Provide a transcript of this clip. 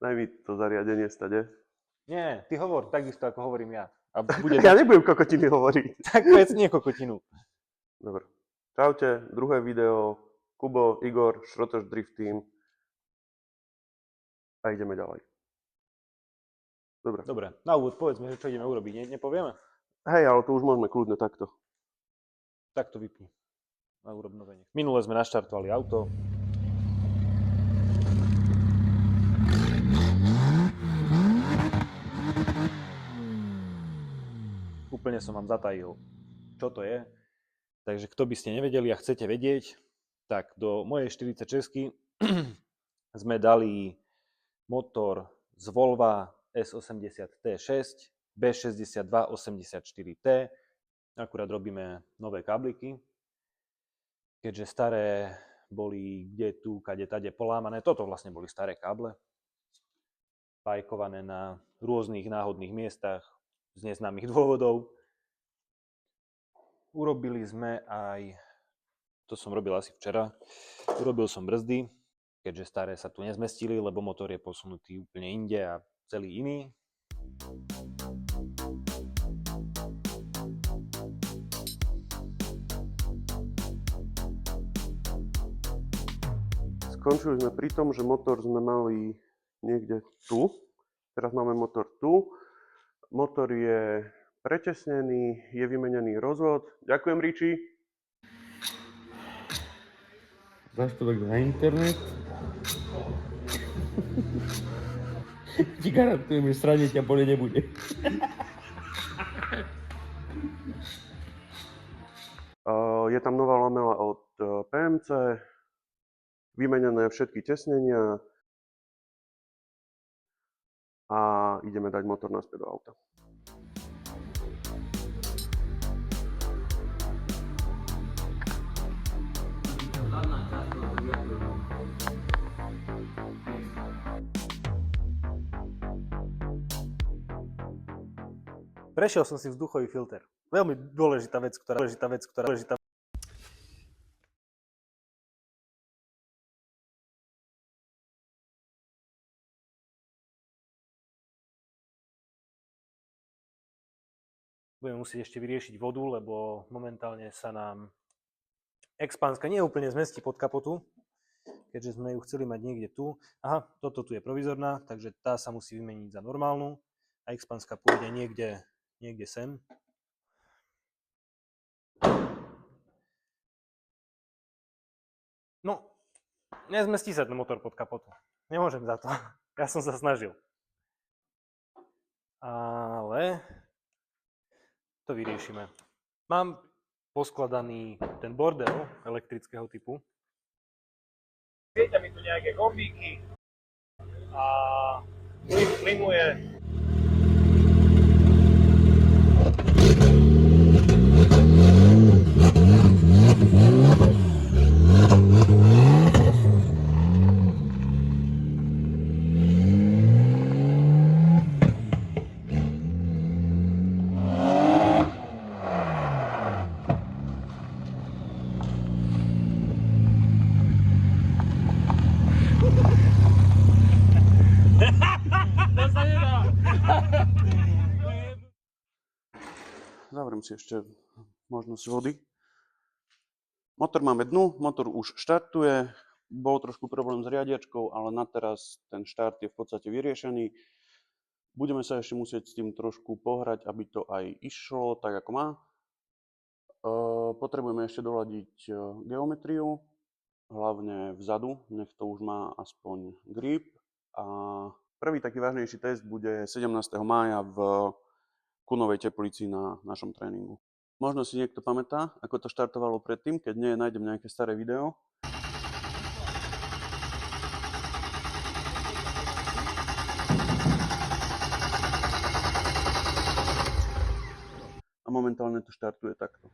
Daj mi to zariadenie stade. Nie, ty hovor, takisto ako hovorím ja. A bude Ja nebudem kokotiny hovoriť. tak povedz nie kokotinu. Dobre. Čaute, druhé video. Kubo, Igor, Šrotoš Drift Team. A ideme ďalej. Dobre. Dobre, na úvod povedzme, že čo ideme urobiť, nepovieme? Hej, ale to už môžeme kľudne takto. Tak to vypni. Na urobnovenie. Minule sme naštartovali auto. Úplne som vám zatajil, čo to je. Takže kto by ste nevedeli a chcete vedieť, tak do mojej 46 sme dali motor z Volva S80 T6 B6284T. Akurát robíme nové kábliky, keďže staré boli kde tu, kade, tade polámané. Toto vlastne boli staré káble, pajkované na rôznych náhodných miestach z neznámych dôvodov. Urobili sme aj, to som robil asi včera, urobil som brzdy, keďže staré sa tu nezmestili, lebo motor je posunutý úplne inde a celý iný. Skončili sme pri tom, že motor sme mali niekde tu. Teraz máme motor tu. Motor je pretesnený, je vymenený rozvod. Ďakujem, Riči. Dáš to tak na internet? Ti garantujem, že sranie ťa boli nebude. Je tam nová lamela od PMC, vymenené všetky tesnenia a ideme dať motor naspäť do auta. Prešiel som si vzduchový filter. Veľmi dôležitá vec, ktorá... Budeme musieť ešte vyriešiť vodu, lebo momentálne sa nám expánska nie úplne zmestí pod kapotu, keďže sme ju chceli mať niekde tu. Aha, toto tu je provizorná, takže tá sa musí vymeniť za normálnu a expánska pôjde niekde sem. No, nezmestí sa ten motor pod kapotu. Nemôžem za to. Ja som sa snažil. Ale to vyriešime. Mám poskladaný ten bordel elektrického typu. Svietia mi tu nejaké gombíky a plynuje. Zavriem si ešte možnosť vody. Motor máme dnu, motor už štartuje. Bol trošku problém s riadiačkou, ale na teraz ten štart je v podstate vyriešený. Budeme sa ešte musieť s tým trošku pohrať, aby to aj išlo tak, ako má. Potrebujeme ešte doľadiť geometriu, hlavne vzadu, nech to už má aspoň grip. A prvý taký vážnejší test bude 17. mája v Kunovej Teplici na našom tréningu. Možno si niekto pamätá, ako to štartovalo predtým, keď nie, nájdem nejaké staré video. A momentálne to štartuje takto.